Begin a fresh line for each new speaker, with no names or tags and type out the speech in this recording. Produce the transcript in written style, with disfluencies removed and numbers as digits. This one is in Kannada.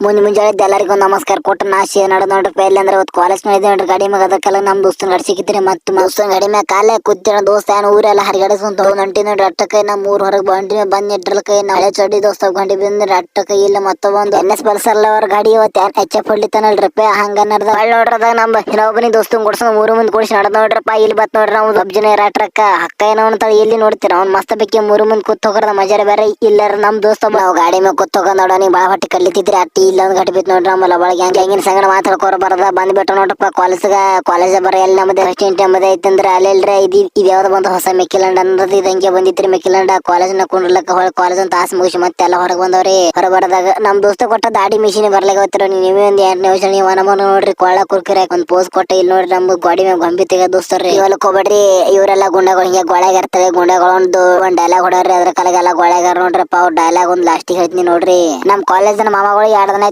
ಮುಂಜಾನೆ ಎಲ್ಲರಿಗೂ ನಮಸ್ಕಾರ ಕೊಟ್ಟು ನಾಶಿ ನೋಡ್ರಿ ಎಲ್ಲಿ ಅಂದ್ರೆ ಇವತ್ತು ಕಾಲೇಜ್ ಮಾಡಿದೆ ನೋಡ್ರಿ ಗಾಡಿ ಮ್ಯಾಗ ಅದಕ್ಕೆಲ್ಲ ನಮ್ ದೋಸ್ತನ ಗಾಡಿ ಸಿಕ್ಕಿದ್ರಿ ಮತ್ತು ದೋಸ್ತನ ಗಾಡಿ ಮ್ಯಾಗ ಕಾಲೇ ಕೂತಿರ ದೋಸ್ತ ಏನ್ ಊರೆಲ್ಲ ಹರಿಗಡಿಸ್ಕೊಂತ ಹೊಂಟಿ ನೋಡ್ರಿ ಅಟ್ಟಕ್ಕೆ ನಮ್ ಊರ್ ಹೊರಗೆ ಬಂಡಿ ಬಂದ್ ನಿಟ್ರಲ್ಕೈ ನಾಳೆ ಚಡ್ಡಿ ದೋಸ್ತ ಗಂಡಿ ಬಂದ್ರಿ ಅಟ್ಟಕ್ಕೆ ಇಲ್ಲ ಮತ್ತೊಂದು NS ಪಲ್ಸರ್ ಅವ್ರ ಗಾಡಿ ಇವತ್ತು ಯಾರು ಹೆಚ್ಚ ಹೊಡಿತಾನಲ್ರಪ್ಪ ಹಂಗ ನಡ್ದ ನೋಡ್ರದ ನಮ್ಮ ಇನ್ನೊಬ್ಬನಿ ದೋಸ್ತನ್ ಕೊಡ್ಸ ಮೂರು ಮಂದಿ ಕೊಡ್ಸಿ ನಡ್ದ ನೋಡ್ರಪ್ಪ ಇಲ್ಲಿ ಬತ್ ನೋಡ್ರಿ ನಾವು ಅಬ್ಜನ ರಾಟ್ರಕ್ಕ ಅಕ್ಕ ಏನೋ ಅಂತ ಎಲ್ಲಿ ನೋಡ್ತೀರ ಅವ್ನ್ ಮಸ್ತ್ ಬೇಕಿ ಮೂರು ಮಂದಿ ಕೂತ್ ಹೋಗ್ರದ ಮಜಾರ ಬೇರೆ ಇಲ್ಲರ ನಮ್ ದೋಸ್ತ ನಾವು ಗಾಡಿ ಮ್ಯಾಗ ಕೂತ್ ಹೋಗ ನೋಡ ನೀ ಬಾಳ ಹೊಟ್ಟಿ ಕಲಿತಿದ್ರಿ ಅಟ್ಟಿ ಇಲ್ಲ ಒಂದ್ ಗಟ್ಟಿ ಬಿತ್ ನೋಡ್ರಿ ಆಮೇಲೆ ಒಳಗೆ ಹೆಂಗಿನ ಸಂಗಡ ಮಾತಾಡ್ಕೋರ ಬರದ ಬಂದ್ಬಿಟ್ಟು ನೋಡ್ರಪ್ಪ ಕಾಲೇಜ್ ಬರ ಎಲ್ಲ ನಮ್ಮದೇ ಫಸ್ಟ್ ನಮ್ಮದೇ ಐತಂದ್ರೆ ಅಲ್ಲೆಲ್ರ ಇದು ಯಾವ್ದು ಬಂದು ಹೊಸ ಮೆಕ್ಕಿಲಂಡ್ ಅನ್ನೋದು ಇದಂಗೆ ಬಂದಿತ್ರಿ ಮೆಕ್ಕಿಲಂಡ ಕಾಲೇಜ್ನ ಕುಂಡ್ಲಕ್ಕ ಕಾಲೇಜ್ ಅಂತ ಆಸೆ ಮುಗಿಸಿ ಮತ್ತೆ ಎಲ್ಲ ಹೊರಗೆ ಬಂದವ್ರಿ ಹೊರ ಬರದಾಗ ನಮ್ ದೋಸ್ತ ಕೊಟ್ಟ ದಾಡಿ ಮಿಷಿನ್ ಬರ್ಲಿಕ್ಕೆ ಹೋಗ್ತಾರ ನೀವೇ ಒಂದ್ 8ನೇ ವರ್ಷ ನೀವು ನಮ್ಮನ್ನ ನೋಡ್ರಿ ಕೊಳ್ಳ ಕುರ್ಕಿರಿ ಒಂದ್ ಪೋಸ್ ಕೊಟ್ಟ ಇಲ್ಲಿ ನೋಡ್ರಿ ನಮ್ದು ಗಾಡಿ ಮ್ಯಾಗ ಗೊಂಬಿ ತೆಗ ದೋಸ್ತರ್ರಿ ಹೊಲಕ್ ಹೋಗ್ಬೇಡ್ರಿ ಇವರೆಲ್ಲ ಗುಂಡಗಳು ಹಿಂಗೆ ಗೊಳಗ ಇರ್ತವೆ ಗುಂಡಗಳು ಒಂದ್ ಡೈಲಾಗ್ ಹೊಡ್ರಿ ಅದ್ರ ಕಲಗೆಲ್ಲ ಗೊಳಗಾರ ನೋಡ್ರಪ್ಪ ಅವ್ರ ಡೈಲಾಗ್ ಒಂದ್ ಲಾಸ್ಟಿಗೆ ಹೇಳ್ತೀನಿ ನೋಡ್ರಿ ನಮ್ ಕಾಲೇಜ್ ಮಾಮಗಳು 2 ದಿನ